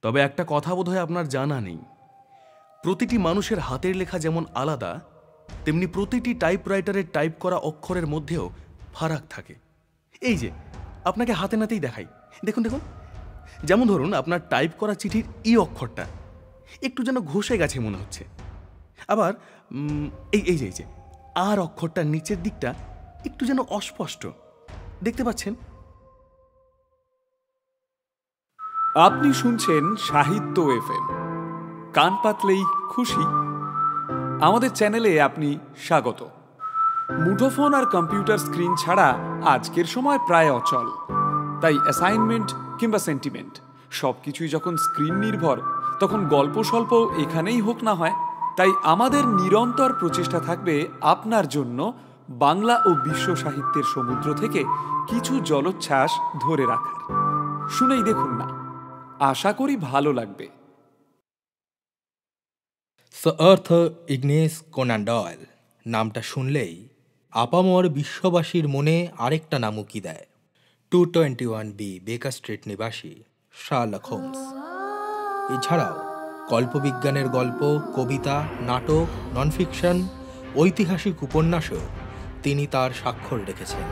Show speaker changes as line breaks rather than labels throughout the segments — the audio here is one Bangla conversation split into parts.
তবে একটা কথা বোধহয় আপনার জানা নেই, প্রতিটি মানুষের হাতের লেখা যেমন আলাদা, তেমনি প্রতিটি টাইপরাইটারের টাইপ করা অক্ষরের মধ্যেও ফারাক থাকে। এই যে আপনাকে হাতে নাতেই দেখাই, দেখুন দেখুন। যেমন ধরুন আপনার টাইপ করা চিঠির ই অক্ষরটা একটু যেন ঘষে গেছে মনে হচ্ছে। আবার এই যে আর অক্ষরটার নিচের দিকটা একটু যেন অস্পষ্ট দেখতে পাচ্ছেন।
আপনি শুনছেন সাহিত্য এফএম, কান পাতলেই খুশি। আমাদের চ্যানেলে আপনি স্বাগত। মুঠোফোন আর কম্পিউটার স্ক্রিন ছাড়া আজকের সময় প্রায় অচল, তাই অ্যাসাইনমেন্ট কিংবা সেন্টিমেন্ট সবকিছুই যখন স্ক্রিন নির্ভর, তখন গল্প স্বল্প এখানেই হোক না হয়। তাই আমাদের নিরন্তর প্রচেষ্টা থাকবে আপনার জন্য বাংলা ও বিশ্ব সাহিত্যের সমুদ্র থেকে কিছু জলোচ্ছ্বাস ধরে রাখার। শুনেই দেখুন না, আশা করি ভালো লাগবে।
Sir Arthur igneous Conan Doyle নামটা শুনলেই আপামর বিশ্ববাসীর মনে আরেকটা নাম উকি দেয়। 221B বেকার স্ট্রিট নিবাসী শার্লক হোমস। এছাড়াও কল্পবিজ্ঞানের গল্প, কবিতা, নাটক, ননফিকশন, ঐতিহাসিক উপন্যাসেও তিনি তার স্বাক্ষর রেখেছেন।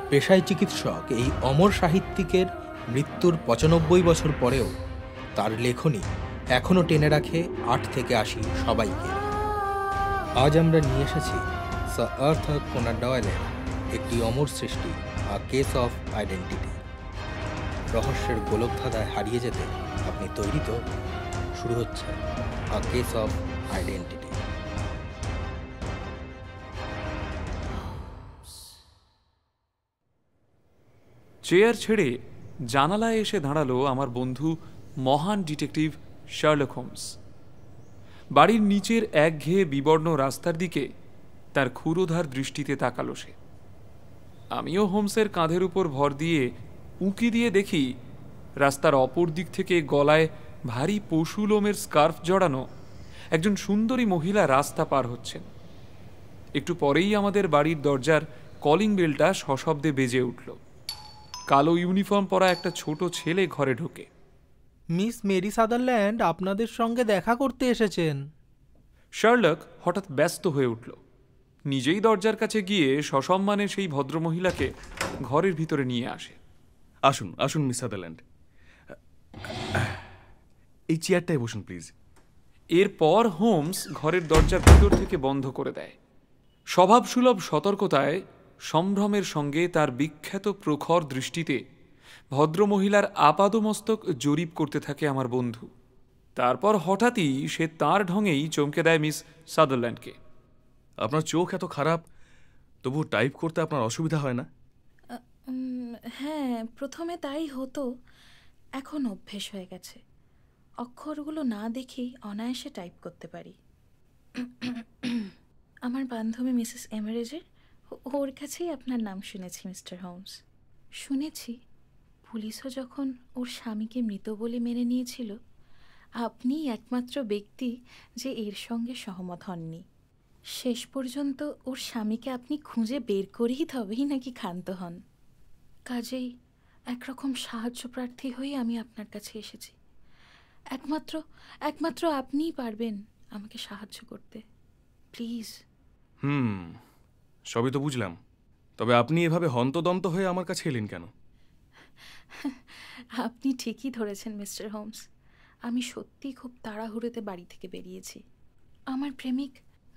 পেশায় চিকিৎসক এই অমর সাহিত্যিকের মৃত্যুর 95 বছর পরেও তার লেখনী এখনও টেনে রাখে 8 থেকে 80 সবাইকে। আজ আমরা নিয়ে এসেছি স্যার আর্থার কোনান ডয়েলের একটি অমর সৃষ্টি, আ কেস অফ আইডেন্টিটি। রহস্যের গোলকধাঁধায় হারিয়ে যেতে আপনি তৈরি তো? শুরু হচ্ছে a case of identity.
Chair ছেড়ে জানালায় এসে দাঁড়ালো আমার বন্ধু মহান ডিটেকটিভ শার্লক হোমস। বাড়ির নিচের একঘেয়ে বিবর্ণ রাস্তার দিকে তার ক্ষুরোধার দৃষ্টিতে তাকালো সে। আমিও হোমসের কাঁধের উপর ভর দিয়ে উঁকি দিয়ে দেখি রাস্তার অপর দিক থেকে গলায় ভারী পশু লোমের স্কার্ফ জড়ানো একজন সুন্দরী মহিলা রাস্তা পার হচ্ছেন। একটু পরেই আমাদের বাড়ির দরজার কলিং বেলটা সশব্দে বেজে উঠল। কালো ইউনিফর্ম পরা একটা ছোট ছেলে ঘরে ঢোকে।
মিস মেরি সাদারল্যান্ড আপনাদের সঙ্গে দেখা করতে এসেছেন।
শার্লক হঠাৎ ব্যস্ত হয়ে উঠল। নিজেই দরজার কাছে গিয়ে সসম্মানে সেই ভদ্রমহিলাকে ঘরের ভিতরে নিয়ে আসে।
আসুন আসুন মিস সাদারল্যান্ড, এই চেয়ারটায় বসুন প্লিজ।
এরপর হোমস ঘরের দরজা ভিতর থেকে বন্ধ করে দেয়। স্বভাবসুলভ সতর্কতায় সম্ভ্রমের সঙ্গে তার বিখ্যাত প্রখর দৃষ্টিতে ভদ্রমহিলার আপাদমস্তক জরিপ করতে থাকে আমার বন্ধু। তারপর হঠাৎই সে তার ঢঙেই চমকে দেয় মিস সাদারল্যান্ডকে।
আপনার চোখ এত খারাপ, তবু টাইপ করতে আপনার অসুবিধা হয় না?
হ্যাঁ, প্রথমে তাই হতো, এখন অভ্যেস হয়ে গেছে। অক্ষরগুলো না দেখেই অনায়াসে টাইপ করতে পারি। আমার বান্ধবী মিসেস এমারেজের, ওর কাছেই আপনার নাম শুনেছি মিস্টার হোমস। শুনেছি পুলিশও যখন ওর স্বামীকে মৃত বলে মেনে নিয়েছিল, আপনিই একমাত্র ব্যক্তি যে এর সঙ্গে সহমত হননি। শেষ পর্যন্ত ওর স্বামীকে আপনি খুঁজে বের করেই তবেই নাকি ক্ষান্ত হন। কাজেই একরকম সাহায্য প্রার্থী হয়ে আমি আপনার কাছে এসেছি। একমাত্র আপনিই পারবেন আমাকে সাহায্য করতে, প্লিজ।
সবই তো বুঝলাম, তবে আপনি এভাবে হন্তদন্ত হয়ে আমার কাছে এলেন কেন?
আপনি ঠিকই ধরেছেন মিস্টার হোমস, আমি সত্যিই খুব তাড়াহুড়োতে বাড়ি থেকে বেরিয়েছি। আমার প্রেমিক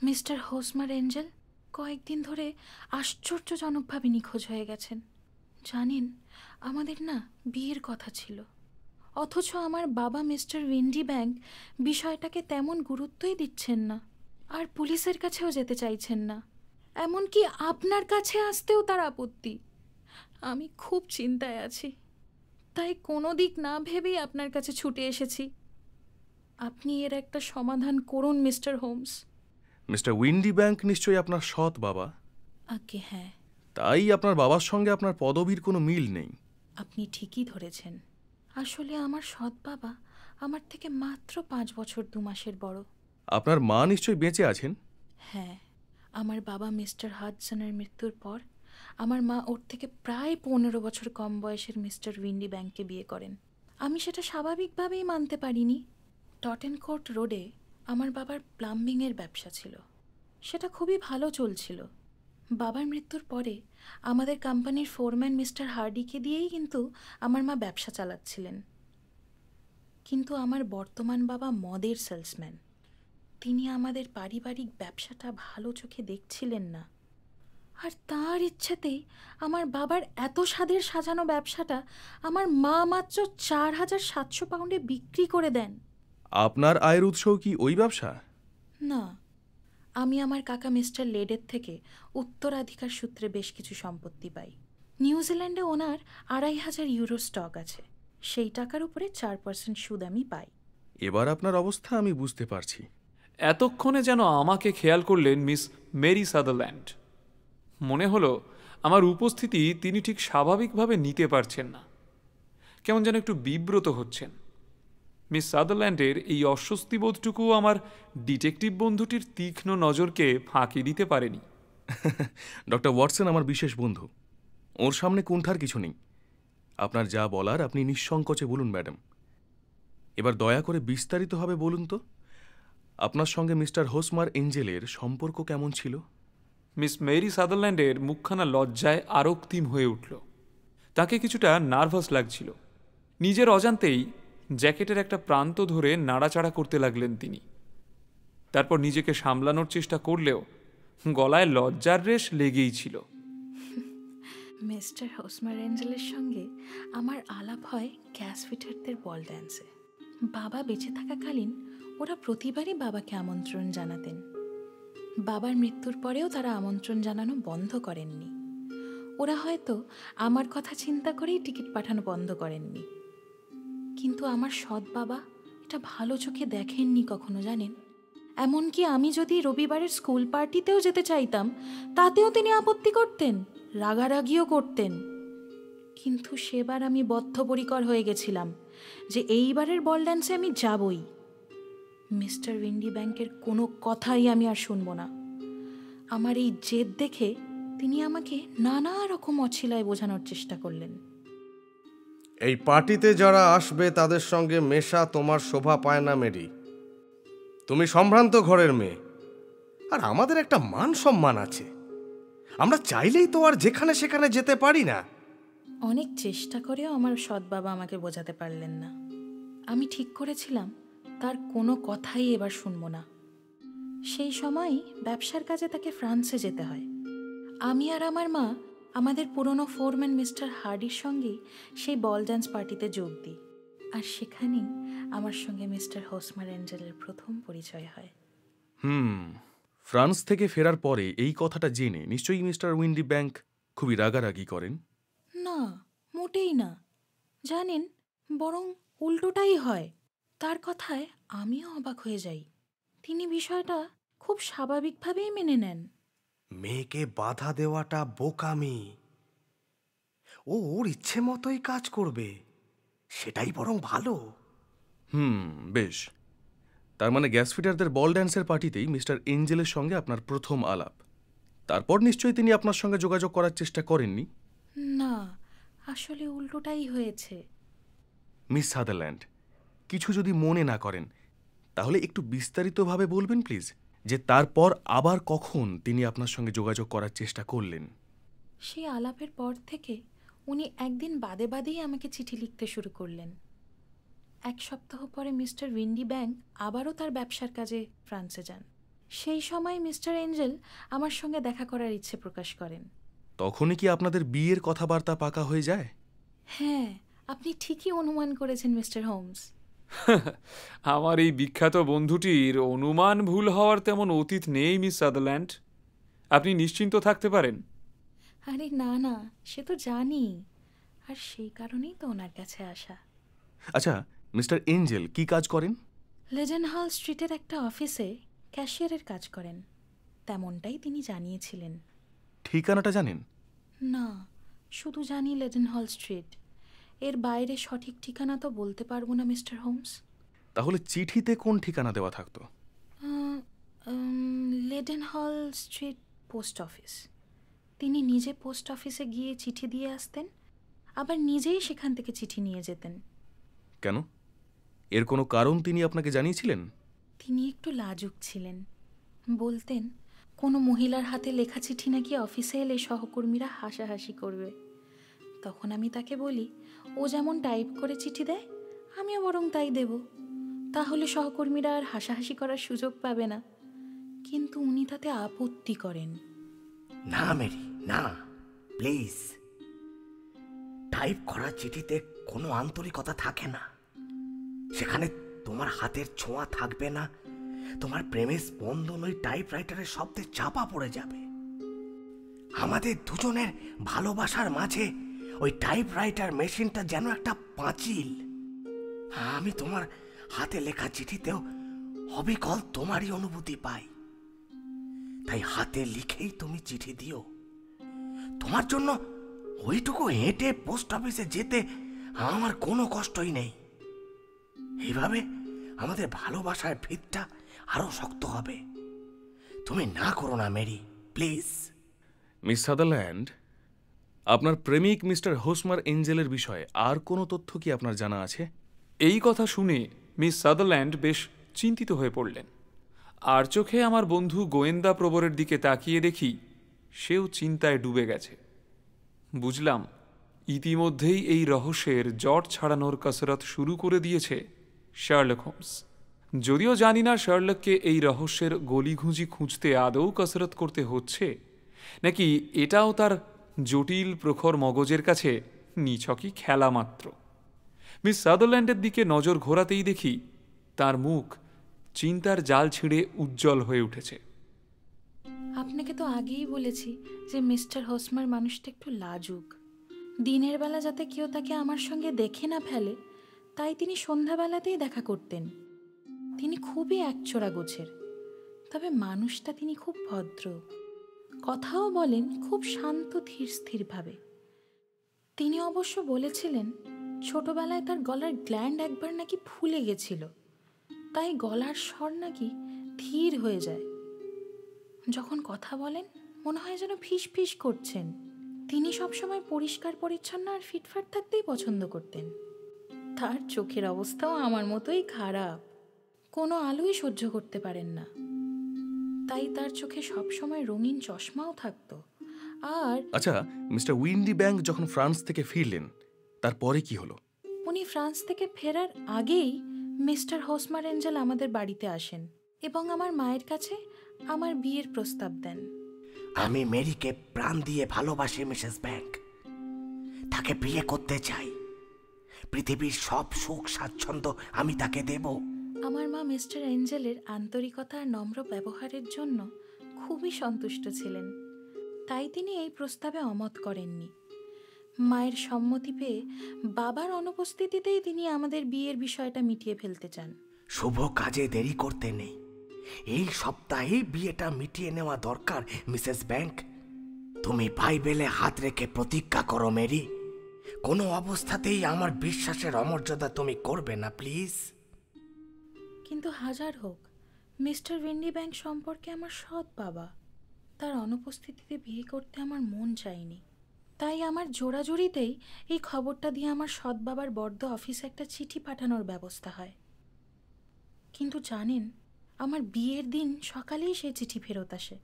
মিস্টার হোসমার এঞ্জেল কয়েকদিন ধরে আশ্চর্যজনকভাবে নিখোঁজ হয়ে গেছেন। জানেন, আমাদের না বিয়ের কথা ছিল, অথচ আমার বাবা মিস্টার উইন্ডি ব্যাংক বিষয়টাকে তেমন গুরুত্বই দিচ্ছেন না, আর পুলিশের কাছেও যেতে চাইছেন না। এমনকি আপনার কাছে আসতেও তার আপত্তি। আমি খুব চিন্তায় আছি, তাই কোনো দিক না ভেবেই আপনার কাছে ছুটে এসেছি। আপনি এর একটা সমাধান করুন mister Holmes.
Mister Windibank নিশ্চয়ই আপনার সৎ বাবা?
আজ্ঞে হ্যাঁ।
তাই আপনার বাবার সঙ্গে আপনার পদবীর কোনো মিল নেই?
আপনি ঠিকই ধরেছেন। আসলে আমার সৎ বাবা আমার থেকে মাত্র 5 বছর 2 মাসের বড়।
আপনার মা নিশ্চয়ই বেঁচে আছেন?
হ্যাঁ, আমার বাবা মিস্টার হাডসনের মৃত্যুর পর আমার মা ওর থেকে প্রায় 15 বছর কম বয়সের মিস্টার উইন্ডি ব্যাংককে বিয়ে করেন। আমি সেটা স্বাভাবিকভাবেই মানতে পারিনি। টটেনকোর্ট রোডে আমার বাবার প্লাম্বিংয়ের ব্যবসা ছিল, সেটা খুবই ভালো চলছিল। বাবার মৃত্যুর পরে আমাদের কোম্পানির ফোরম্যান মিস্টার হার্ডিকে দিয়েই কিন্তু আমার মা ব্যবসা চালাচ্ছিলেন। কিন্তু আমার বর্তমান বাবা মদের সেলসম্যান, তিনি আমাদের পারিবারিক ব্যবসাটা ভালো চোখে দেখছিলেন না। আর তার ইচ্ছেতেই আমার বাবার এত স্বাদের সাজানো ব্যবসাটা আমার মা মাত্র 4,700 পাউন্ডে বিক্রি করে দেন।
আপনার আয়ের উৎসও কি ওই ব্যবসা?
না, আমি আমার কাকা মিস্টার লেডের থেকে উত্তরাধিকার সূত্রে বেশ কিছু সম্পত্তি পাই। নিউজিল্যান্ডে ওনার 2,500 ইউরো স্টক আছে, সেই টাকার উপরে 4% সুদ আমি পাই।
এবার আপনার অবস্থা আমি বুঝতে পারছি।
এতক্ষণে যেন আমাকে খেয়াল করলেন মিস মেরি সাদারল্যান্ড। মনে হলো আমার উপস্থিতি তিনি ঠিক স্বাভাবিকভাবে নিতে পারছেন না, কেমন যেন একটু বিব্রত হচ্ছেন। মিস সাদারল্যান্ডের এই অস্বস্তিবোধটুকু আমার ডিটেকটিভ বন্ধুটির তীক্ষ্ণ নজরকে ফাঁকি দিতে পারেনি।
ডক্টর ওয়াটসন আমার বিশেষ বন্ধু, ওর সামনে কুণ্ঠার কিছু নেই। আপনার যা বলার আপনি নিঃসংকোচে বলুন ম্যাডাম। এবার দয়া করে বিস্তারিতভাবে বলুন তো, আপনার সঙ্গে মিস্টার হোসমার এঞ্জেলের সম্পর্ক কেমন ছিল?
মিস মেরি সাদারল্যান্ডের মুখখানা লজ্জায় আরক্তিম হয়ে উঠল। তাকে কিছুটা নার্ভাস লাগছিল। নিজের অজান্তেই জ্যাকেটের একটা প্রান্ত ধরে নাড়াচাড়া করতে লাগলেন তিনি। তারপর নিজেকে সামলানোর চেষ্টা করলেও গলায় লজ্জার রেশ লেগেই ছিল।
মিস্টার হোসমার এঞ্জেলের সঙ্গে আমার আলাপ হয় গ্যাস ফিটারদের বল ড্যান্সে। বাবা বেঁচে থাকাকালীন ওরা প্রতিবারই বাবাকে আমন্ত্রণ জানাতেন। বাবার মৃত্যুর পরেও তারা আমন্ত্রণ জানানো বন্ধ করেননি। ওরা হয়তো আমার কথা চিন্তা করেই টিকিট পাঠানো বন্ধ করেননি। কিন্তু আমার সৎ বাবা এটা ভালো চোখে দেখেননি কখনো, জানেন। এমনকি আমি যদি রবিবারের স্কুল পার্টিতেও যেতে চাইতাম, তাতেও তিনি আপত্তি করতেন, রাগারাগিও করতেন। কিন্তু সেবার আমি বদ্ধপরিকর হয়ে গেছিলাম যে এইবারের বল ড্যান্সে আমি যাবই। মিস্টার উইন্ডি ব্যাংকের কোনো কথাই আমি আর শুনব না। আমার এই জেদ দেখে তিনি আমাকে নানা রকম অছিলায় বোঝানোর চেষ্টা করলেন।
এই পার্টিতে যারা আসবে তাদের সঙ্গে মেশা তোমার শোভা পায় না মেরি। তুমি সম্ভ্রান্ত ঘরের মেয়ে, আর আমাদের একটা মান সম্মান আছে। আমরা চাইলেই তো আর যেখানে সেখানে যেতে পারি না।
অনেক চেষ্টা করেও আমার সৎ বাবা আমাকে বোঝাতে পারলেন না। আমি ঠিক করেছিলাম তার কোনো কথাই এবার শুনব না। সেই সময়ই ব্যবসার কাজে তাকে ফ্রান্সে যেতে হয়। আমি আর আমার মা আমাদের পুরনো ফোরম্যান মিস্টার হার্ডির সঙ্গেই সেই বল ডান্স পার্টিতে যোগ দিই। আর সেখানেই আমার সঙ্গে মিস্টার হোসমার এঞ্জেলের প্রথম পরিচয় হয়।
ফ্রান্স থেকে ফেরার পরে এই কথাটা জেনে নিশ্চয়ই মিস্টার উইন্ডি ব্যাংক খুবই রাগারাগি করেন?
না, মোটেই না। জানেন, বরং উল্টোটাই হয়। তার কথায় আমিও অবাক হয়ে যাই। তিনি বিষয়টা খুব স্বাভাবিকভাবেই মেনে নেন।
মেয়েকে বাধা দেওয়াটা বোকামি। ও ওর ইচ্ছে মতোই কাজ করবে, সেটাই বরং ভালো।
বেশ। তার মানে গ্যাস ফিটারদের বল ড্যান্সের পার্টিতেই মিস্টার এঞ্জেলের সঙ্গে আপনার প্রথম আলাপ। তারপর নিশ্চয়ই তিনি আপনার সঙ্গে যোগাযোগ করার চেষ্টা করেননি?
না, আসলে উল্টোটাই হয়েছে।
মিস সাদারল্যান্ড, কিছু যদি মনে না করেন তাহলে একটু বিস্তারিতভাবে বলবেন প্লিজ, যে তারপর আবার কখন তিনি আপনার সঙ্গে যোগাযোগ করার চেষ্টা করলেন?
সেই আলাপের পর থেকে উনি একদিন বাদে বাদেই আমাকে চিঠি লিখতে শুরু করলেন। 1 সপ্তাহ পরে মিস্টার উইন্ডি ব্যাংক আবারও তার ব্যবসার কাজে ফ্রান্সে যান। সেই সময় মিস্টার এঞ্জেল আমার সঙ্গে দেখা করার ইচ্ছে প্রকাশ করেন।
তখনই কি আপনাদের বিয়ের কথাবার্তা পাকা হয়ে যায়?
হ্যাঁ, আপনি ঠিকই অনুমান করেছেন মিস্টার হোমস।
আমার এই বিখ্যাত বন্ধুটির অনুমান ভুল হওয়ার তেমন অতীত নেই মিস সাদারল্যান্ড। আপনি নিশ্চিন্ত থাকতে পারেন।
আরে না না, সে তো জানি, আর সেই কারণেই তো ওনার কাছে আসা।
আচ্ছা, মিস্টার এঞ্জেল কি কাজ করেন?
লেজেনহল স্ট্রিটের একটা অফিসে ক্যাশিয়ারের কাজ করেন, তেমনটাই তিনি জানিয়েছিলেন।
ঠিকানাটা জানেন?
না, শুধু জানি লেজেনহল স্ট্রিট। এর বাইরে সঠিক ঠিকানা তো বলতে পারবো না মিস্টার হোমস।
তাহলে চিঠিতে কোন ঠিকানা দেওয়া থাকতো?
লেডেনহল স্ট্রিট পোস্ট অফিস। তিনি নিজে পোস্ট অফিসে গিয়ে চিঠি দিয়ে আসতেন, আবার নিজেই সেখান থেকে চিঠি নিয়ে যেতেন।
কেন? এর কোনো কারণ তিনি আপনাকে জানিয়েছিলেন?
তিনি একটু লাজুক ছিলেন। বলতেন কোনো মহিলার হাতে লেখা চিঠি নাকি অফিসে এলে সহকর্মীরা হাসাহাসি করবে। তখন আমি তাকে বলি, ও যেমন টাইপ করে চিঠি দেয় আমিও বরং তাই দেব, তাহলে সহকর্মীরা আর হাসাহাসি করার সুযোগ পাবে না। কিন্তু উনি তাতে আপত্তি করেন।
না মেরি, না, প্লিজ। টাইপ করা চিঠিতে কোনো আন্তরিকতা থাকে না, সেখানে তোমার হাতের ছোঁয়া থাকবে না, তোমার প্রেমের স্পন্দন ওই টাইপরাইটারের শব্দে চাপা পড়ে যাবে। আমাদের দুজনের ভালোবাসার মাঝে ওই টাইপরাইটার মেশিনটা যেন একটা পাঁচিল। আমি তোমার হাতে লেখা চিঠিতেও অবিকল তোমারই অনুভূতি পাই। তাই হাতে লিখেই তুমি চিঠি দিও। তোমার জন্য ওইটুকু হেঁটে পোস্ট অফিসে যেতে আমার কোনো কষ্টই নেই। এইভাবে আমাদের ভালোবাসার ভিতটা আরো শক্ত হবে। তুমি না করো না মেরি, প্লিজ।
মিস সাদারল্যান্ড, আপনার প্রেমিক মিস্টার হোসমার এঞ্জেলের বিষয়ে আর কোনো তথ্য কি আপনার জানা আছে?
এই কথা শুনে মিস সাদারল্যান্ড বেশ চিন্তিত হয়ে পড়লেন। আর চোখে আমার বন্ধু গোয়েন্দা প্রবরের দিকে তাকিয়ে দেখি সেও চিন্তায় ডুবে গেছে। বুঝলাম ইতিমধ্যেই এই রহস্যের জট ছাড়ানোর কসরত শুরু করে দিয়েছে শার্লক হোমস। যদিও জানি না শার্লককে এই রহস্যের গলিঘুঁজি খুঁজতে আদৌ কসরত করতে হচ্ছে, নাকি এটাও তার জটিল প্রখর মগজের কাছে নিছকই খেলা মাত্র। মিস সাদারল্যান্ডের দিকে নজর ঘোরাতেই দেখি তার মুখ চিন্তার জাল ছিঁড়ে উজ্জ্বল হয়ে উঠেছে।
আপনাকে তো আগেই বলেছি যে মিস্টার হোসমার মানুষটা একটু লাজুক। দিনের বেলা যাতে কেউ তাকে আমার সঙ্গে দেখে না ফেলে, তাই তিনি সন্ধ্যাবেলাতেই দেখা করতেন। তিনি খুবই একচোরা গোছের, তবে মানুষটা তিনি খুব ভদ্র। কথাও বলেন খুব শান্ত ধীর স্থিরভাবে। তিনি অবশ্য বলেছিলেন ছোটবেলায় তার গলার গ্ল্যান্ড একবার নাকি ফুলে গেছিল, তাই গলার স্বর নাকি ধীর হয়ে যায়। যখন কথা বলেন মনে হয় যেন ফিস ফিস করছেন। তিনি সবসময় পরিষ্কার পরিচ্ছন্ন আর ফিটফাট থাকতেই পছন্দ করতেন। তার চোখের অবস্থাও আমার মতোই খারাপ, কোনো আলোই সহ্য করতে পারেন না, তাই তার চোখে সবসময় রঙিন চশমাও থাকতো। আর
আচ্ছা, মিস্টার উইন্ডি ব্যাংক যখন ফ্রান্স থেকে ফিরলেন তারপরে কি হলো?
উনি ফ্রান্স থেকে ফেরার আগেই মিস্টার হোসমার এঞ্জেল আমাদের বাড়িতে আসেন এবং আমার মায়ের কাছে আমার বিয়ের প্রস্তাব দেন।
আমি মেরিকে প্রাণ দিয়ে ভালোবাসি মিসেস ব্যাংক। তাকে বিয়ে করতে চাই। পৃথিবীর সব সুখ স্বাচ্ছন্দ্য আমি তাকে দেব।
আমার মা মিস্টার এঞ্জেলের আন্তরিকতা আর নম্র ব্যবহারের জন্য খুবই সন্তুষ্ট ছিলেন, তাই তিনি এই প্রস্তাবে অমত করেননি। মায়ের সম্মতি পেয়ে বাবার অনুপস্থিতিতেই তিনি আমাদের বিয়ের বিষয়টা মিটিয়ে ফেলতে চান।
শুভ কাজে দেরি করতে নেই। এই সপ্তাহেই বিয়েটা মিটিয়ে নেওয়া দরকার মিসেস ব্যাংক। তুমি বাইবেলে হাত রেখে প্রতিজ্ঞা করো মেরি, কোনো অবস্থাতেই আমার বিশ্বাসের অমর্যাদা তুমি করবে না, প্লিজ।
কিন্তু হাজার হোক, মিস্টার উইন্ডি ব্যাংক সম্পর্কে আমার সৎ বাবা, তার অনুপস্থিতিতে বিয়ে করতে আমার মন চায়নি। তাই আমার জোড়াজুড়িতেই এই খবরটা দিয়ে আমার সৎ বাবার বর্দ অফিসে একটা চিঠি পাঠানোর ব্যবস্থা হয়। কিন্তু জানেন, আমার বিয়ের দিন সকালেই সেই চিঠি ফেরত আসে।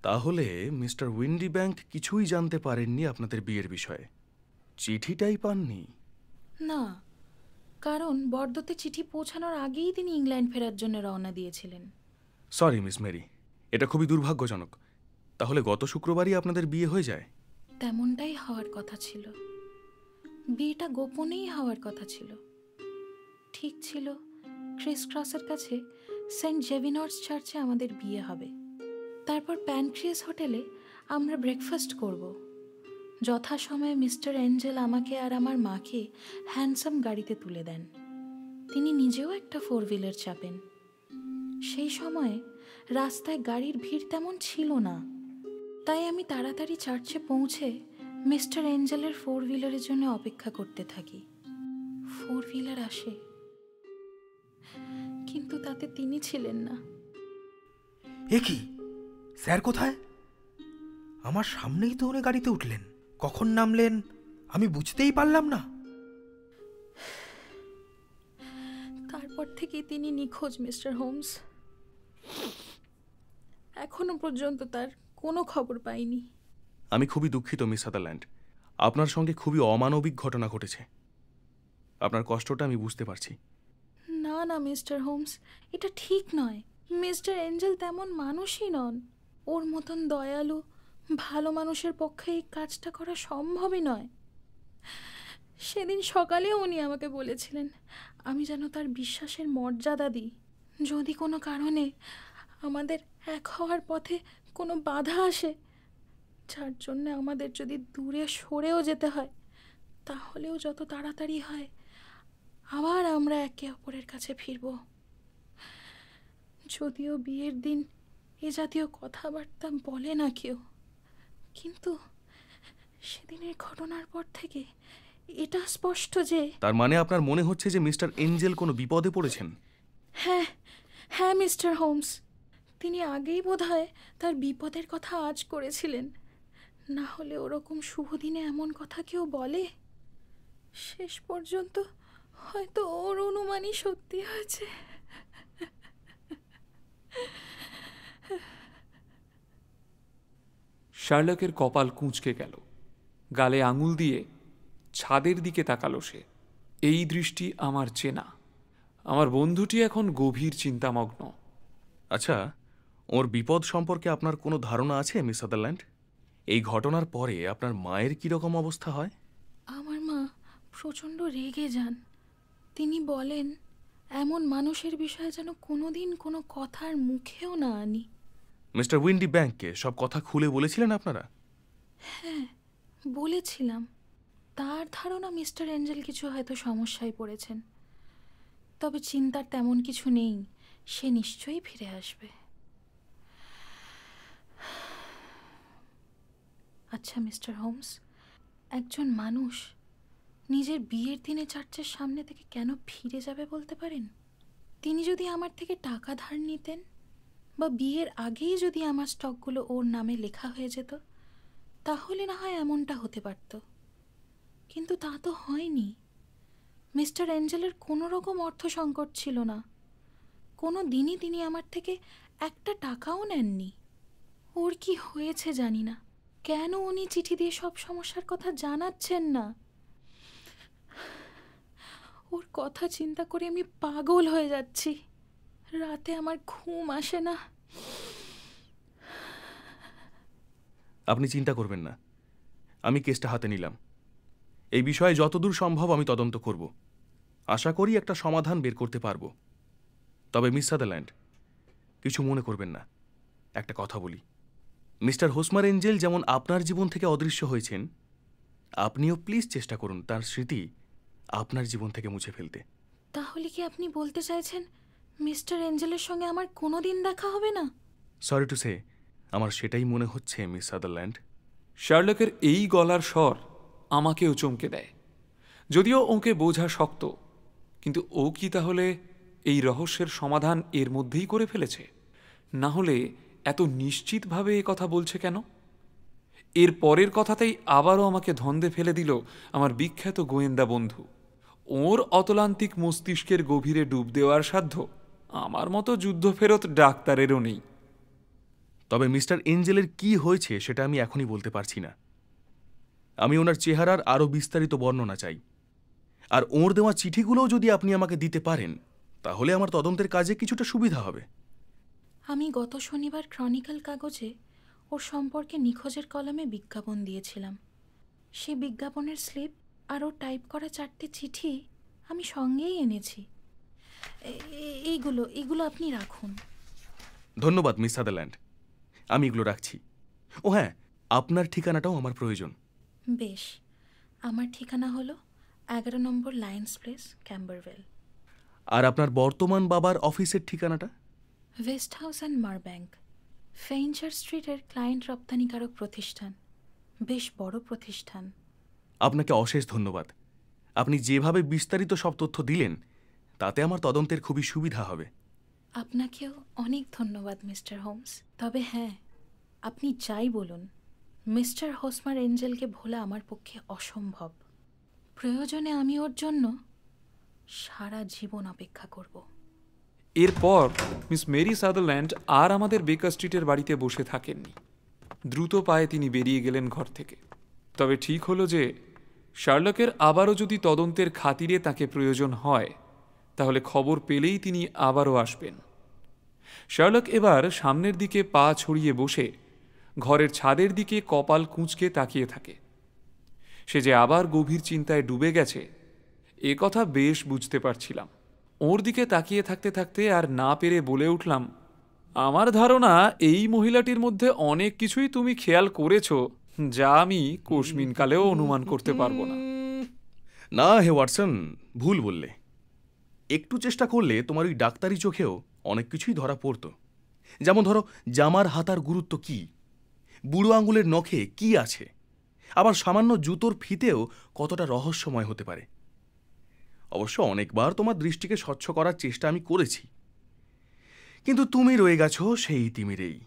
তাহলে মিস্টার উইন্ডি ব্যাংক কিছুই জানতে পারেননি আপনাদের বিয়ের বিষয়ে? চিঠিটাই পাননি?
না, কারণ বর্দতে চিঠি পৌঁছানোর আগেই তিনি ইংল্যান্ড ফেরার জন্য রওনা দিয়েছিলেন।
সরি মিস মেরি, এটা খুবই দুর্ভাগ্যজনক। তাহলে গত শুক্রবারই আপনাদের বিয়ে হয়ে যায়?
তেমনটাই হওয়ার কথা ছিল। বিয়েটা গোপনেই হওয়ার কথা ছিল। ঠিক ছিল ক্রিস ক্রসের কাছে সেন্ট জেভিনার্স চার্চে আমাদের বিয়ে হবে। তারপর প্যানক্রিয়াস হোটেলে আমরা ব্রেকফাস্ট করব। যথাসময়ে মিস্টার এঞ্জেল আমাকে আর আমার মাকে হ্যান্ডসাম গাড়িতে তুলে দেন। তিনি নিজেও একটা 4 হুইলার চাপেন। সেই সময়ে রাস্তায় গাড়ির ভিড় তেমন ছিল না, তাই আমি তাড়াতাড়ি চার্চে পৌঁছে মিস্টার এঞ্জেলের 4 হুইলারের জন্য অপেক্ষা করতে থাকি। 4 হুইলার আসে, কিন্তু তাতে তিনি ছিলেন না।
এ কি, স্যার কোথায়? আমার সামনেই তো উনি গাড়িতে উঠলেন। কখন নামলেন আমি বুঝতেই পারলাম না।
তারপর থেকে তিনি নিখোঁজ মিস্টার হোমস। এখনো পর্যন্ত তার কোনো খবর পাইনি।
আমি খুবই দুঃখিত মিস সাদারল্যান্ড, আপনার সঙ্গে খুবই অমানবিক ঘটনা ঘটেছে। আপনার কষ্টটা আমি বুঝতে পারছি।
না না মিস্টার হোমস, এটা ঠিক নয়। মিস্টার এঞ্জেল তেমন মানুষই নন। ওর মতন দয়ালু ভালো মানুষের পক্ষে এই কাজটা করা সম্ভবই নয়। সেদিন সকালে উনি আমাকে বলেছিলেন আমি যেন তার বিশ্বাসের মর্যাদা দিই। যদি কোনো কারণে আমাদের এক হওয়ার পথে কোনো বাধা আসে, যার জন্য আমাদের যদি দূরে সরেও যেতে হয়, তাহলেও যত তাড়াতাড়ি হয় আবার আমরা একে অপরের কাছে ফিরব। যদিও বিয়ের দিন এ জাতীয় কথাবার্তা বলে না কেউ, কিন্তু সেদিনের ঘটনার পর থেকে এটা স্পষ্ট যে...
তার মানে আপনার মনে হচ্ছে যে মিস্টার এঞ্জেল কোনো বিপদে পড়েছেন?
হ্যাঁ হ্যাঁ মিস্টার হোমস, তিনি আগেই বোধহয় তার বিপদের কথা আজ করেছিলেন। না হলে ওরকম শুভ দিনে এমন কথা কেউ বলে? শেষ পর্যন্ত হয়তো ওর অনুমানই সত্যি হয়েছে।
শার্লকের কপাল কুঁচকে গেল, গালে আঙুল দিয়ে ছাদের দিকে তাকালো সে। এই দৃষ্টি আমার চেনা। আমার বন্ধুটি এখন গভীর চিন্তামগ্ন।
আচ্ছা, ওর বিপদ সম্পর্কে আপনার কোনো ধারণা আছে মিস সাদারল্যান্ড? এই ঘটনার পরে আপনার মায়ের কীরকম অবস্থা হয়?
আমার মা প্রচণ্ড রেগে যান। তিনি বলেন এমন মানুষের বিষয়ে যেন কোনোদিন কোনো কথার মুখেও না আনি।
মিস্টার উইন্ডি ব্যাংককে সব কথা খুলে বলেছিলেন আপনারা?
হ্যাঁ বলেছিলাম। তার ধারণা মিস্টার এঞ্জেল কিছু হয়তো সমস্যায় পড়েছেন, তবে চিন্তার তেমন কিছু নেই, সে নিশ্চয়ই ফিরে আসবে। আচ্ছা মিস্টার হোমস, একজন মানুষ নিজের বিয়ের দিনে চার্চের সামনে থেকে কেন ফিরে যাবে বলতে পারেন? তিনি যদি আমার থেকে টাকা ধার নিতেন, বা বিয়ের আগেই যদি আমার স্টকগুলো ওর নামে লেখা হয়ে যেত, তাহলে না হয় এমনটা হতে পারত। কিন্তু তা তো হয়নি। মিস্টার এঞ্জেলের কোনো রকম অর্থ সংকট ছিল না। কোনো দিনই তিনি আমার থেকে একটা টাকাও নেননি। ওর কি হয়েছে জানি না, কেন উনি চিঠি দিয়ে সব সমস্যার কথা জানাচ্ছেন না। ওর কথা চিন্তা করে আমি পাগল হয়ে যাচ্ছি। রাতে আমার ঘুম আসে না।
আপনি চিন্তা করবেন না, আমি কেসটা হাতে নিলাম। এই বিষয়ে যতদূর সম্ভব আমি তদন্ত করব। আশা করি একটা সমাধান বের করতে পারব। তবে মিস সাদারল্যান্ড, কিছু মনে করবেন না, একটা কথা বলি। মিস্টার হোসমার এঞ্জেল যেমন আপনার জীবন থেকে অদৃশ্য হয়েছেন, আপনিও প্লিজ চেষ্টা করুন তার স্মৃতি আপনার জীবন থেকে মুছে ফেলতে।
তাহলে কি আপনি বলতে চাইছেন মিস্টার এঞ্জেলের সঙ্গে আমার কোনো দিন দেখা হবে না?
সরি টু সে, আমার সেটাই মনে হচ্ছে মিস সাদারল্যান্ড।
শার্লকের এই গলার স্বর আমাকেও চমকে দেয়। যদিও ওকে বোঝা শক্ত, কিন্তু ও কি তাহলে এই রহস্যের সমাধান এর মধ্যেই করে ফেলেছে? না হলে এত নিশ্চিতভাবে এ কথা বলছে কেন? এর পরের কথাতেই আবারও আমাকে ধন্দে ফেলে দিল আমার বিখ্যাত গোয়েন্দা বন্ধু। ওর অতলান্তিক মস্তিষ্কের গভীরে ডুব দেওয়ার সাধ্য আমার মতো যুদ্ধফেরত ডাক্তারেরও নেই।
তবে মিস্টার এঞ্জেলের কি হয়েছে সেটা আমি এখনই বলতে পারছি না। আমি ওনার চেহারার আরও বিস্তারিত বর্ণনা চাই। আর ওর দেওয়া চিঠিগুলোও যদি আপনি আমাকে দিতে পারেন, তাহলে আমার তদন্তের কাজে কিছুটা সুবিধা হবে।
আমি গত শনিবার ক্রনিকল কাগজে ওর সম্পর্কে নিখোঁজের কলামে বিজ্ঞাপন দিয়েছিলাম। সেই বিজ্ঞাপনের স্লিপ আর ওর টাইপ করা 4টে চিঠি আমি সঙ্গেই এনেছি। এইগুলো আপনি রাখুন।
ধন্যবাদ মিস সাদারল্যান্ড, আমি এগুলো রাখছি। ও হ্যাঁ, আপনার ঠিকানাটাও আমার প্রয়োজন।
বেশ, আমার ঠিকানা হলো 11 নম্বর লায়ন্স প্লেস, ক্যাম্বারওয়েল।
আর আপনার বর্তমান বাবার অফিসের ঠিকানাটা?
ওয়েস্ট হাউস অ্যান্ড মারব্যাঙ্ক, ফেইনচার স্ট্রিটের ক্লায়েন্ট রপ্তানিকারক প্রতিষ্ঠান। বেশ বড় প্রতিষ্ঠান।
আপনাকে অশেষ ধন্যবাদ। আপনি যেভাবে বিস্তারিত সব তথ্য দিলেন, তাতে আমার তদন্তের খুবই সুবিধা হবে।
আপনাকেও অনেক ধন্যবাদ মিস্টার হোমস। তবে হ্যাঁ, আপনি যাই বলুন, মিস্টার হোসমার এঞ্জেলকে ভোলা আমার পক্ষে অসম্ভব। প্রয়োজনে আমি ওর জন্য সারা জীবন অপেক্ষা করব।
এরপর মিস মেরি সাদারল্যান্ড আর আমাদের বেকার স্ট্রিটের বাড়িতে বসে থাকেননি। দ্রুত পায়ে তিনি বেরিয়ে গেলেন ঘর থেকে। তবে ঠিক হলো যে শার্লকের আবারও যদি তদন্তের খাতিরে তাকে প্রয়োজন হয়, তাহলে খবর পেলেই তিনি আবারও আসবেন। শার্লক এবার সামনের দিকে পা ছড়িয়ে বসে ঘরের ছাদের দিকে কপাল কুঁচকে তাকিয়ে থাকে। সে যে আবার গভীর চিন্তায় ডুবে গেছে, এ কথা বেশ বুঝতে পারছিলাম। ওর দিকে তাকিয়ে থাকতে থাকতে আর না পেরে বলে উঠলাম, আমার ধারণা এই মহিলাটির মধ্যে অনেক কিছুই তুমি খেয়াল করেছ, যা আমি কোশমিনকালেও অনুমান করতে পারবো না।
না হে ওয়াটসন, ভুল বললে। একটু চেষ্টা করলে তোমার ওই ডাক্তারি চোখেও অনেক কিছুই ধরা পড়তো। যেমন ধরো, জামার হাতার গুরুত্ব কি, বুড়ো আঙুলের নখে কি আছে, আবার সামান্য জুতোর ফিতেও কতটা রহস্যময় হতে পারে। অবশ্য অনেকবার তোমার দৃষ্টিকে স্বচ্ছ করার চেষ্টা আমি করেছি, কিন্তু তুমি রয়ে গেছো সেই তিমিরেই।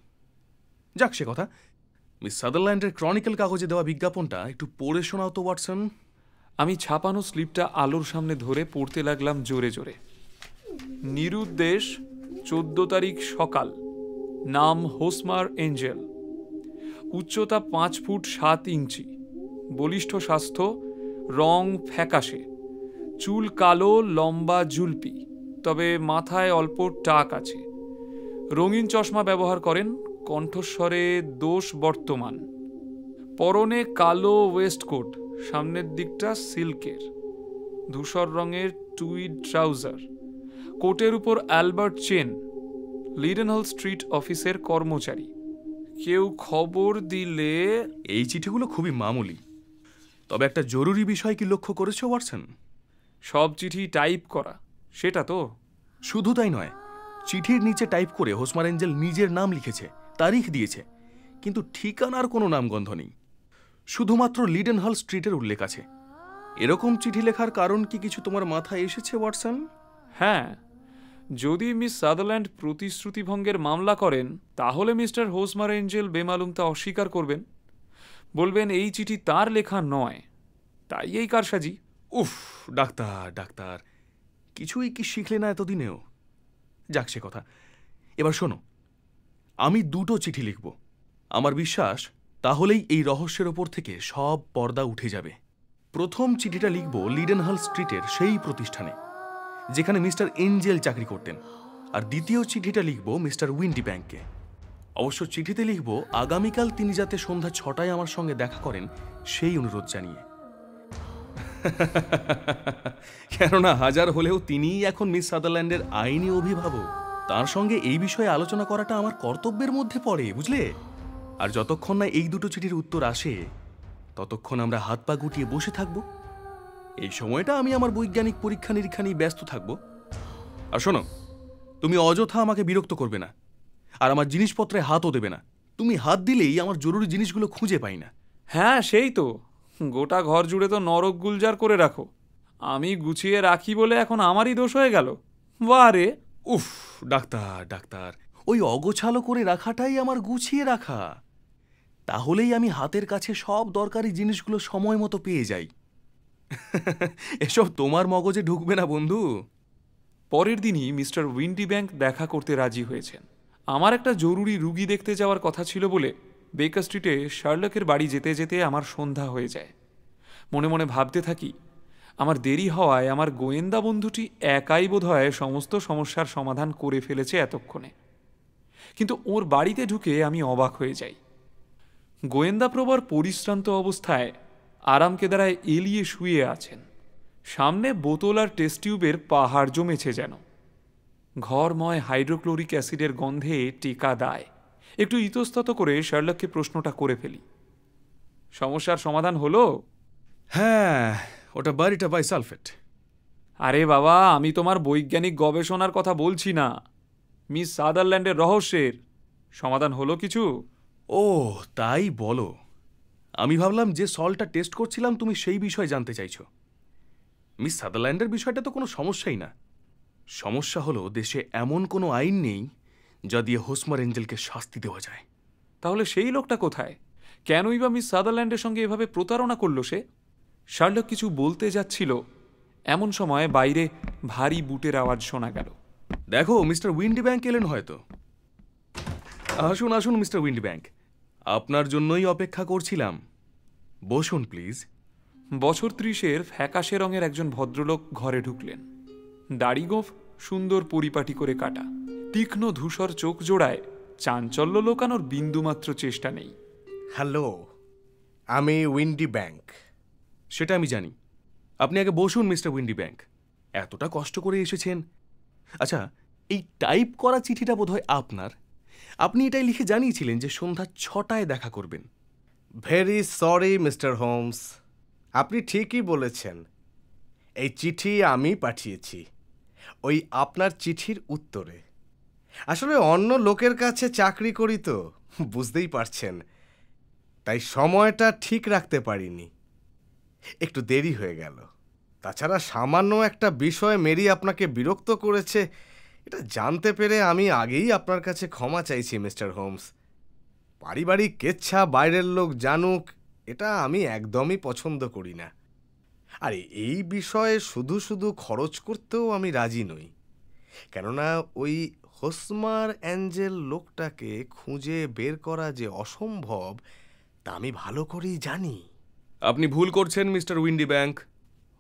যাক সে কথা, মিস সাদারল্যান্ডের ক্রনিকল কাগজে দেওয়া বিজ্ঞাপনটা একটু পড়ে শোনাও তো ওয়াটসন।
আমি ছাপানো স্লিপটা আলোর সামনে ধরে পড়তে লাগলাম জোরে জোরে। নিরুদ্দেশ, 14 তারিখ সকাল। নাম হোসমার এঞ্জেল। উচ্চতা 5 ফুট 7 ইঞ্চি। বলিষ্ঠ স্বাস্থ্য, রং ফ্যাকাশে, চুল কালো, লম্বা জুলপি, তবে মাথায় অল্প টাক আছে। রঙিন চশমা ব্যবহার করেন, কণ্ঠস্বরে দোষ বর্তমান। পরনে কালো ওয়েস্টকোট, সামনের দিকটা সিল্কের, ধূসর রঙের টুইড ট্রাউজার, কোটের উপর অ্যালবার্ট চেন। লিডেনহল স্ট্রিট অফিসের কর্মচারী। কেউ খবর দিলে।
এই চিঠিগুলো খুবই মামুলি, তবে একটা জরুরি বিষয় কি লক্ষ্য করেছো ওয়াটসন?
সব চিঠি টাইপ করা, সেটা তো।
শুধু তাই নয়, চিঠির নিচে টাইপ করে হোসমার এঞ্জেল নিজের নাম লিখেছে, তারিখ দিয়েছে, কিন্তু ঠিকানার কোনো নামগন্ধ নেই। শুধুমাত্র লিডেনহল স্ট্রিটের উল্লেখ আছে। এরকম চিঠি লেখার কারণ কি কিছু তোমার মাথায় এসেছে ওয়াটসন?
হ্যাঁ, যদি মিস সাদারল্যান্ড প্রতিশ্রুতিভঙ্গের মামলা করেন, তাহলে মিস্টার হোসমার এঞ্জেল বেমালুম তা অস্বীকার করবেন। বলবেন এই চিঠি তার লেখা নয়, তাই এই কারসাজি।
উফ, ডাক্তার ডাক্তার, কিছুই কি শিখলে না এতদিনেও? যাক সে কথা, এবার শোনো, আমি 2টো চিঠি লিখব। আমার বিশ্বাস তাহলেই এই রহস্যের ওপর থেকে সব পর্দা উঠে যাবে। প্রথম চিঠিটা লিখব লিডেনহল স্ট্রিটের সেই প্রতিষ্ঠানে যেখানে মিস্টার এঞ্জেল চাকরি করতেন, আর দ্বিতীয় চিঠিটা লিখব মিস্টার উইন্ডি ব্যাংককে। অবশ্য চিঠিতে লিখব আগামীকাল তিনি যাতে সন্ধ্যা 6টায় আমার সঙ্গে দেখা করেন সেই অনুরোধ জানিয়ে। কেননা হাজার হলেও তিনিই এখন মিস সাদারল্যান্ডের আইনি অভিভাবক। তার সঙ্গে এই বিষয়ে আলোচনা করাটা আমার কর্তব্যের মধ্যে পড়ে, বুঝলে? আর যতক্ষণ না এই 2টো চিঠির উত্তর আসে, ততক্ষণ আমরা হাত পা গুটিয়ে বসে থাকব। এই সময়টা আমি আমার বৈজ্ঞানিক পরীক্ষা নিরীক্ষা নিয়ে ব্যস্ত থাকব। আর শোনো, তুমি অযথা আমাকে বিরক্ত করবে না, আর আমার জিনিসপত্রে হাতও দেবে না। তুমি হাত দিলেই আমার জরুরি জিনিসগুলো খুঁজে পাই না।
হ্যাঁ, সেই তো, গোটা ঘর জুড়ে তো নরক গুলজার করে রাখো। আমি গুছিয়ে রাখি বলে এখন আমারই দোষ হয়ে গেল? বারে!
উফ, ডাক্তার ডাক্তার, ওই অগোছালো করে রাখাটাই আমার গুছিয়ে রাখা। তাহলেই আমি হাতের কাছে সব দরকারি জিনিসগুলো সময় মতো পেয়ে যাই। এসব তোমার মগজে ঢুকবে না বন্ধু।
পরের দিনই মিস্টার উইন্ডি ব্যাংক দেখা করতে রাজি হয়েছেন। আমার একটা জরুরি রুগী দেখতে যাওয়ার কথা ছিল বলে বেকার স্ট্রিটে শার্লকের বাড়ি যেতে যেতে আমার সন্ধ্যা হয়ে যায়। মনে মনে ভাবতে থাকি, আমার দেরি হওয়ায় আমার গোয়েন্দা বন্ধুটি একাই বোধহয় সমস্ত সমস্যার সমাধান করে ফেলেছে এতক্ষণে। কিন্তু ওর বাড়িতে ঢুকে আমি অবাক হয়ে যাই। গোয়েন্দা প্রবর পরিশ্রান্ত অবস্থায় আরামকেদারায় এলিয়ে শুয়ে আছেন। সামনে বোতল আর টেস্ট টিউবের পাহাড় জমেছে যেন। ঘরময় হাইড্রোক্লোরিক অ্যাসিডের গন্ধে টেকা দায়। একটু ইতস্তত করে শার্লককে প্রশ্নটা করে ফেলি, সমস্যার সমাধান হলো?
হ্যাঁ, ওটা বারিটা বাই সালফেট।
আরে বাবা, আমি তোমার বৈজ্ঞানিক গবেষণার কথা বলছি না, মিস সাদারল্যান্ডের রহস্যের সমাধান হলো কিছু?
ও তাই বলো। আমি ভাবলাম যে সলটা টেস্ট করছিলাম তুমি সেই বিষয়ে জানতে চাইছো। মিস সাদারল্যান্ডের বিষয়টা তো কোনো সমস্যাই না। সমস্যা হলো দেশে এমন কোনো আইন নেই যা দিয়ে হোসমার এঞ্জেলকে শাস্তি দেওয়া যায়।
তাহলে সেই লোকটা কোথায়? কেনই বা মিস সাদারল্যান্ডের সঙ্গে এভাবে প্রতারণা করলো সে? শার্লক কিছু বলতে যাচ্ছিল, এমন সময় বাইরে ভারী বুটের আওয়াজ শোনা গেল।
দেখো মিস্টার উইন্ডি ব্যাংক এলেন হয়তো। আসুন আসুন মিস্টার উইন্ডি ব্যাংক, আপনার জন্যই অপেক্ষা করছিলাম। বসুন প্লিজ।
বছর 30-এর ফ্যাকাশে রঙের একজন ভদ্রলোক ঘরে ঢুকলেন। দাড়ি গোঁফ সুন্দর পরিপাটি করে কাটা, তীক্ষ্ণ ধূসর চোখ জোড়ায় চাঞ্চল্য লোকানোর বিন্দুমাত্র চেষ্টা নেই।
হ্যালো, আমি উইন্ডি ব্যাংক।
সেটা আমি জানি। আপনি আগে বসুন মিস্টার উইন্ডি ব্যাংক, এতটা কষ্ট করে এসেছেন। আচ্ছা, এই টাইপ করা চিঠিটা বোধহয় আপনার। আপনি এটাই লিখে জানিয়েছিলেন যে সন্ধ্যা 6টায় দেখা করবেন।
ভেরি সরি মিস্টার হোমস, আপনি ঠিকই বলেছেন। এই চিঠি আমি পাঠিয়েছি ওই আপনার চিঠির উত্তরে। আসলে অন্য লোকের কাছে চাকরি করি তো, বুঝতেই পারছেন, তাই সময়টা ঠিক রাখতে পারিনি, একটু দেরি হয়ে গেল। তাছাড়া সামান্য একটা বিষয় মেরি আপনাকে বিরক্ত করেছে, এটা জানতে পেরে আমি আগেই আপনার কাছে ক্ষমা চাইছি মিস্টার হোমস। পারিবারিক কেচ্ছা বাইরের লোক জানুক, এটা আমি একদমই পছন্দ করি না। আর এই বিষয়ে শুধু শুধু খরচ করতেও আমি রাজি নই, কেননা ওই হোসমার অ্যাঞ্জেল লোকটাকে খুঁজে বের করা যে অসম্ভব তা আমি ভালো করেই জানি।
আপনি ভুল করছেন মিস্টার উইন্ডি ব্যাংক।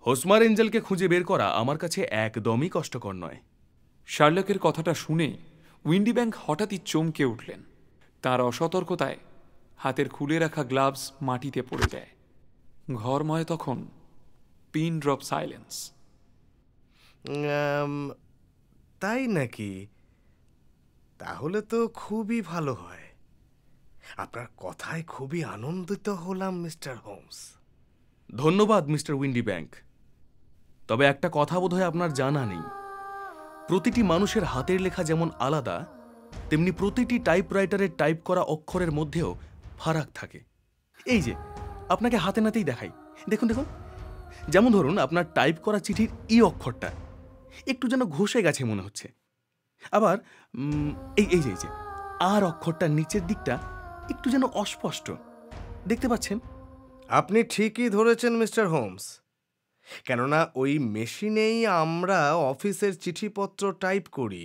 হোসমার এঞ্জেলকে খুঁজে বের করা আমার কাছে একদমই কষ্টকর নয়।
শার্লকের কথাটা শুনে উইন্ডি ব্যাংক হঠাৎই চমকে উঠলেন। তার অসতর্কতায় হাতের খুলে রাখা গ্লাভস মাটিতে পড়ে যায়। ঘরময় তখন পিন ড্রপ সাইলেন্স।
তাই নাকি? তাহলে তো খুবই ভালো হয়। আপনার কথায় খুবই আনন্দিত হলাম মিস্টার হোমস।
ধন্যবাদ মিস্টার উইন্ডি ব্যাংক। তবে একটা কথা বোধহয় আপনার জানা নেই। প্রতিটি মানুষের হাতের লেখা যেমন আলাদা, তেমনি প্রতিটি টাইপরাইটারের টাইপ করা অক্ষরের মধ্যেও ফারাক থাকে। এই যে আপনাকে হাতে নাতেই দেখাই, দেখুন দেখুন। যেমন ধরুন আপনার টাইপ করা চিঠির ই অক্ষরটা একটু যেন ঘষে গেছে মনে হচ্ছে। আবার এই যে আর অক্ষরটার নিচের দিকটা একটু যেন অস্পষ্ট দেখতে পাচ্ছেন।
আপনি ঠিকই ধরেছেন মিস্টার হোমস, কেননা ওই মেশিনেই আমরা অফিসের চিঠিপত্র টাইপ করি,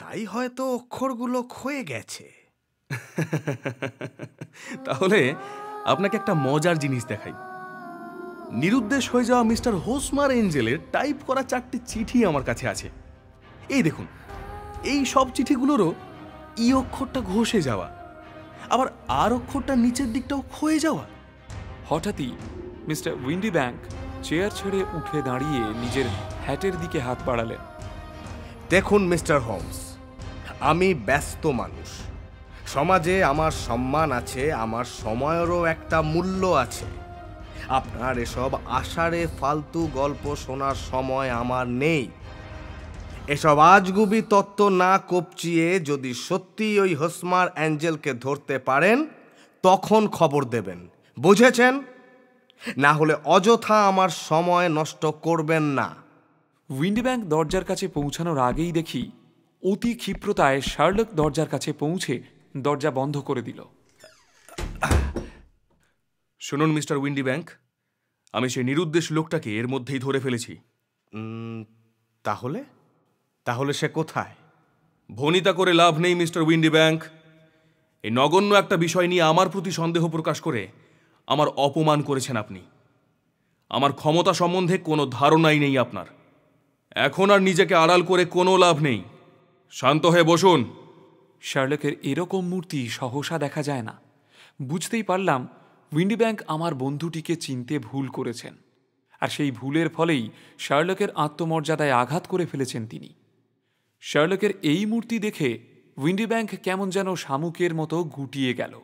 তাই হয়তো অক্ষরগুলো ক্ষয়ে গেছে।
তাহলে আপনাকে একটা মজার জিনিস দেখাই। নিরুদ্দেশ হয়ে যাওয়া মিস্টার হোসমার এঞ্জেলের টাইপ করা 4টি চিঠি আমার কাছে আছে। এই দেখুন, এই সব চিঠিগুলোরও ই অক্ষরটা ঘষে যাওয়া, আবার আর অক্ষরটার নিচের দিকটাও ক্ষয়ে যাওয়া।
হঠাৎই মিস্টার উইন্ডি ব্যাংক চেয়ার ছেড়ে উঠে দাঁড়িয়ে নিজের হ্যাটের দিকে হাত বাড়ালেন।
দেখুন মিস্টার হোমস, আমি ব্যস্ত মানুষ, সমাজে আমার সম্মান আছে, আমার সময়েরও একটা মূল্য আছে। আপনার এসব আষাঢ়ে ফালতু গল্প শোনার সময় আমার নেই। এসব আজগুবি তত্ত্ব না কপচিয়ে যদি সত্যি ওই হোসমার অ্যাঞ্জেলকে ধরতে পারেন তখন খবর দেবেন, বুঝেছেন? না হলে অযথা আমার সময় নষ্ট করবেন না।
উইন্ডি ব্যাংক দরজার কাছে পৌঁছানোর আগেই দেখি অতি ক্ষিপ্রতায় শার্লক দরজার কাছে পৌঁছে দরজা বন্ধ করে দিল।
শুনুন মিস্টার উইন্ডি ব্যাংক, আমি সেই নিরুদ্দেশ লোকটাকে এর মধ্যেই ধরে ফেলেছি।
তাহলে তাহলে সে কোথায়?
ভনিতা করে লাভ নেই মিস্টার উইন্ডি ব্যাংক। এই নগণ্য একটা বিষয় নিয়ে আমার প্রতি সন্দেহ প্রকাশ করে আমার অপমান করেছেন আপনি। আমার ক্ষমতা সম্বন্ধে কোনো ধারণাই নেই আপনার। এখন আর নিজেকে আড়াল করে কোনো লাভ নেই। শান্ত হয়ে বসুন।
শার্লকের এরকম মূর্তি সহসা দেখা যায় না। বুঝতেই পারলাম উইন্ডি ব্যাংক আমার বন্ধুটিকে চিনতে ভুল করেছেন, আর সেই ভুলের ফলেই শার্লকের আত্মমর্যাদায় আঘাত করে ফেলেছেন তিনি। শার্লকের এই মূর্তি দেখে উইন্ডি ব্যাংক কেমন যেন শামুকের মতো গুটিয়ে গেল।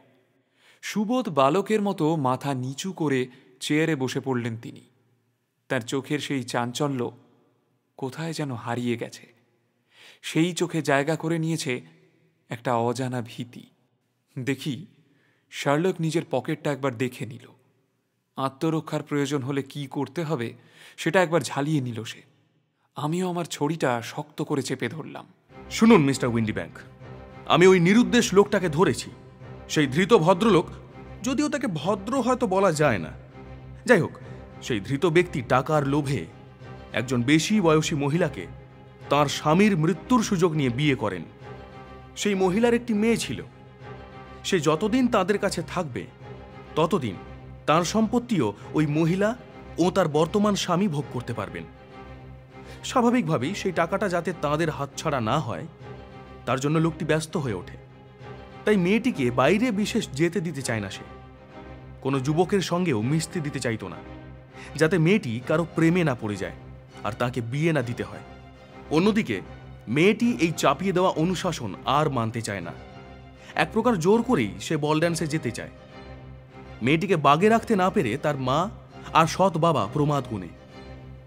সুবোধ বালকের মতো মাথা নিচু করে চেয়ারে বসে পড়লেন তিনি। তার চোখের সেই চাঞ্চল্য কোথায় যেন হারিয়ে গেছে। সেই চোখে জায়গা করে নিয়েছে একটা অজানা ভীতি। দেখি শার্লক নিজের পকেটটা একবার দেখে নিল। আত্মরক্ষার প্রয়োজন হলে কি করতে হবে সেটা একবার ঝালিয়ে নিল সে। আমিও আমার ছড়িটা শক্ত করে চেপে ধরলাম।
শুনুন মিস্টার উইন্ডি ব্যাংক, আমি ওই নিরুদ্দেশ লোকটাকে ধরেছি। সেই ধৃত ভদ্রলোক, যদিও তাকে ভদ্র হয়তো বলা যায় না, যাই হোক, সেই ধৃত ব্যক্তি টাকার লোভে একজন বেশি বয়সী মহিলাকে তার স্বামীর মৃত্যুর সুযোগ নিয়ে বিয়ে করেন। সেই মহিলার একটি মেয়ে ছিল। সে যতদিন তাদের কাছে থাকবে ততদিন তার সম্পত্তিও ওই মহিলা ও তার বর্তমান স্বামী ভোগ করতে পারবেন। স্বাভাবিকভাবেই সেই টাকাটা যাতে তাদের হাতছাড়া না হয় তার জন্য লোকটি ব্যস্ত হয়ে ওঠে। তাই মেয়েটিকে বাইরে বিশেষ যেতে দিতে চায় না। সে কোনো যুবকের সঙ্গেও মিশতে দিতে চাইতো না, যাতে মেয়েটি কারো প্রেমে না পড়ে যায় আর তাকে বিয়ে না দিতে হয়। অন্যদিকে মেয়েটি এই চাপিয়ে দেওয়া অনুশাসন আর মানতে চায় না। এক প্রকার জোর করেই সে বল ড্যান্সে যেতে চায়। মেয়েটিকে বাগে রাখতে না পেরে তার মা আর সৎ বাবা প্রমাদ গুণে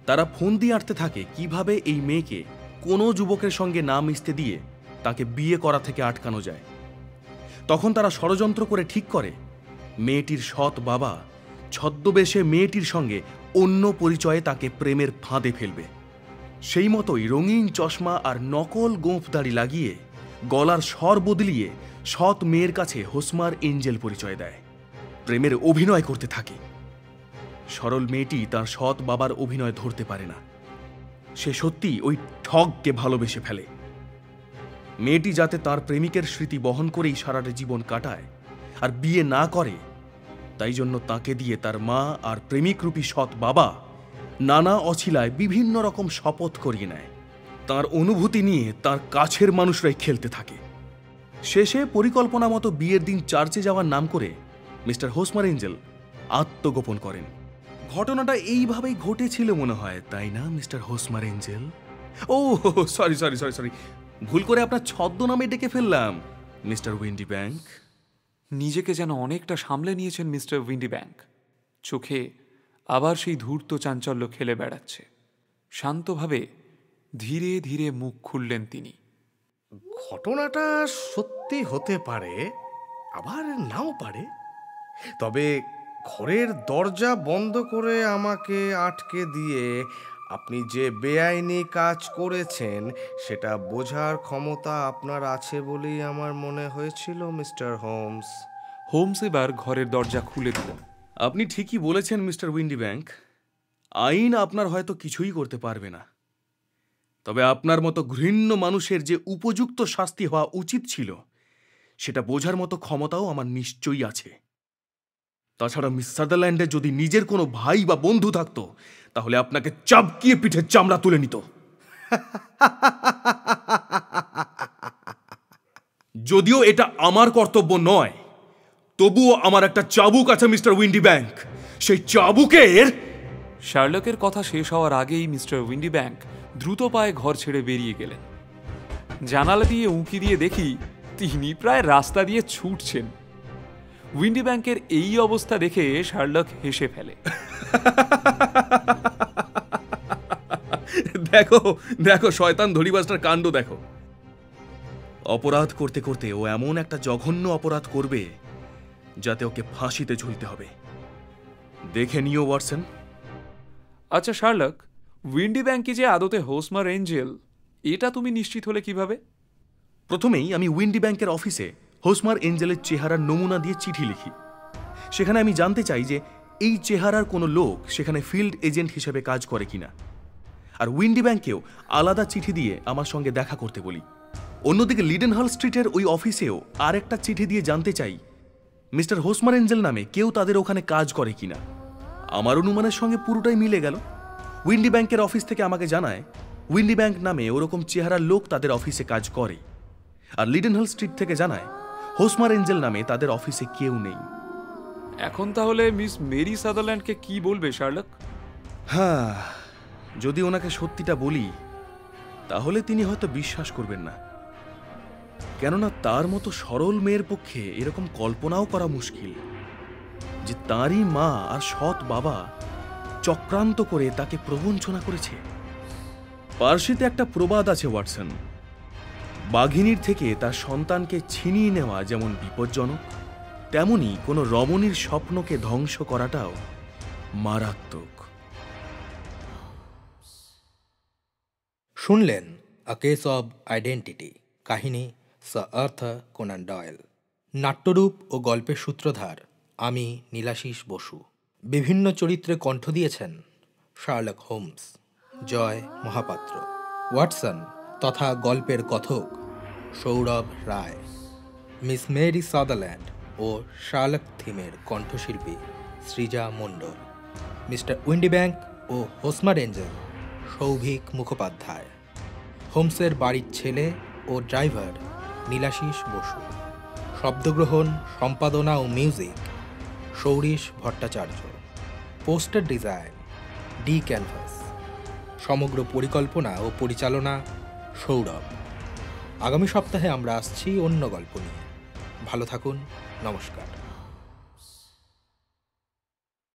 তারা ফোন দিয়ে আটতে থাকে কিভাবে এই মেয়েকে কোনো যুবকের সঙ্গে না মিশতে দিয়ে তাকে বিয়ে করা থেকে আটকানো যায়। তখন তারা ষড়যন্ত্র করে ঠিক করে মেয়েটির সৎ বাবা ছদ্মবেশে মেয়েটির সঙ্গে অন্য পরিচয়ে তাকে প্রেমের ফাঁদে ফেলবে। সেই মতোই রঙিন চশমা আর নকল গোঁফ দাড়ি লাগিয়ে গলার স্বর বদলিয়ে সৎ মেয়ের কাছে হোসমার এঞ্জেল পরিচয় দেয়, প্রেমের অভিনয় করতে থাকে। সরল মেয়েটি তার সৎ বাবার অভিনয় ধরতে পারে না। সে সত্যি ওই ঠগকে ভালোবেসে ফেলে। মেয়েটি যাতে তার প্রেমিকের স্মৃতি বহন করেই সারাটা জীবন কাটায় আর বিয়ে না করে, তাই জন্য তাকে দিয়ে তার মা আর প্রেমিকরূপী সৎ বাবা নানা অছিলায় বিভিন্ন রকম শপথ করিয়ে নেয়। তার অনুভূতি নিয়ে তার কাছের মানুষরাই খেলতে থাকে। শেষে পরিকল্পনা মতো বিয়ের দিন চার্চে যাওয়ার নাম করে মিস্টার হোসমার এঞ্জেল আত্মগোপন করেন। ঘটনাটা এইভাবেই ঘটেছিল মনে হয়, তাই না মিস্টার হোসমার এঞ্জেল? ও সরি সরি সরি সরি, ভুল করে আপনার ছদ্মনামে ডেকে ফেললাম, মিস্টার উইন্ডি ব্যাংক।
নিজেকে যেন অনেকটা সামলে নিয়েছেন মিস্টার উইন্ডি ব্যাংক। চোখে আবার সেই ধূর্ত চাঞ্চল্য খেলে বেড়াচ্ছে। শান্তভাবে ধীরে ধীরে মুখ খুললেন তিনি।
ঘটনাটা সত্যি হতে পারে, আবার নাও পারে। তবে ঘরের দরজা বন্ধ করে আমাকে আটকে দিয়ে আপনি যে বেআইনি কাজ করেছেন সেটা বোঝার ক্ষমতা আপনার আছে বলেই আমার মনে হয়েছিল মিস্টার হোমস।
হোমস এবার ঘরের দরজা খুলে দিলেন।
আপনি ঠিকই বলেছেন মিস্টার উইন্ডি ব্যাংক, আইন আপনার হয়তো কিছুই করতে পারবে না। তবে আপনার মতো ঘৃণ্য মানুষের যে উপযুক্ত শাস্তি হওয়া উচিত ছিল সেটা বোঝার মতো ক্ষমতাও আমার নিশ্চয়ই আছে। তাছাড়া মিস সাদারল্যান্ডের যদি নিজের কোনো ভাই বা বন্ধু থাকতো তাহলে আপনাকে চাবকিয়ে পিঠের চামড়া তুলে নিত। যদিও এটা আমার কর্তব্য নয়, তবুও আমার একটা চাবুক আছে মিস্টার উইন্ডি ব্যাংক। সেই চাবুকের...
শার্লকের কথা শেষ হওয়ার আগেই মিস্টার উইন্ডি ব্যাংক দ্রুত পায়ে ঘর ছেড়ে বেরিয়ে গেলেন। জানালা দিয়ে উঁকি দিয়ে দেখি তিনি প্রায় রাস্তা দিয়ে ছুটছেন। উইন্ডি ব্যাংকের এই অবস্থা দেখে শার্লক হেসে ফেলে।
দেখো দেখো শয়তান ধরিবাজটার কাণ্ড দেখো। অপরাধ করতে করতে ও এমন একটা জঘন্য অপরাধ করবে যাতে ওকে ফাঁসিতে ঝুলতে হবে। দেখে নিও ওয়াটসন।
আচ্ছা শার্লক, উইন্ডি ব্যাংকে যে আদতে হোসমার এঞ্জেল, এটা তুমি নিশ্চিত হলে কিভাবে?
প্রথমেই আমি উইন্ডি ব্যাংকের অফিসে হোসমার এঞ্জেলের চেহারার নমুনা দিয়ে চিঠি লিখি। সেখানে আমি জানতে চাই যে এই চেহারার কোনো লোক সেখানে ফিল্ড এজেন্ট হিসেবে কাজ করে কিনা। আর উইন্ডি ব্যাংকেও আলাদা চিঠি দিয়ে আমার সঙ্গে দেখা করতে বলি। অন্যদিকে লিডেনহল স্ট্রিটের ওই অফিসেও আরেকটা চিঠি দিয়ে জানতে চাই মিস্টার হোসমার এঞ্জেল নামে কেউ তাদের ওখানে কাজ করে কিনা। আমার অনুমানের সঙ্গে পুরোটাই মিলে গেল। উইন্ডি ব্যাংকের অফিস থেকে আমাকে জানায় উইন্ডি ব্যাংক নামে ওরকম চেহারার লোক তাদের অফিসে কাজ করে। আর লিডেনহল স্ট্রিট থেকে জানায় হোসমার এঞ্জেল নামে তাদের অফিসে কেউ নেই।
এখন তাহলে মিস মেরি সাদারল্যান্ডকে কি বলবে শার্লক?
হ্যাঁ, যদি ওনাকে সত্যিটা বলি তাহলে তিনি হয়তো বিশ্বাস করবেন না। কেননা তার মতো সরল মেয়ের পক্ষে এরকম কল্পনাও করা মুশকিল যে তাঁরই মা আর সৎ বাবা চক্রান্ত করে তাকে প্রবঞ্চনা করেছে। পার্সিতে একটা প্রবাদ আছে ওয়াটসন, বাঘিনীর থেকে তার সন্তানকে ছিনিয়ে নেওয়া যেমন বিপজ্জনক, তেমনি কোনো রমণীর স্বপ্নকে ধ্বংস করাটাও মারাত্মক।
শুনলেন আ কেস অব আইডেন্টিটি, কাহিনী স্যার আর্থার কোনান ডয়েল। নাট্যরূপ ও গল্পের সূত্রধার আমি নীলাশিস বসু। বিভিন্ন চরিত্রে কণ্ঠ দিয়েছেন Sherlock Holmes, Joy Mahapatra, Watson তথা গল্পের কথক Sourav Roy, miss Mary Sutherland ও শার্লক থিমের কণ্ঠশিল্পী সৃজা মণ্ডল, মিস্টার উইন্ডিব্যাংক ও হোসমার এঞ্জেল সৌভিক মুখোপাধ্যায়, হোমসের বাড়ির ছেলে ও ড্রাইভার নীলাশিস বসু, শব্দগ্রহণ, সম্পাদনা ও music Sourish Bhattacharya, poster design D canvas, সমগ্র পরিকল্পনা ও পরিচালনা সৌরভ। আগামী সপ্তাহে আমরা আসছি অন্য গল্প নিয়ে। ভালো থাকুন, নমস্কার।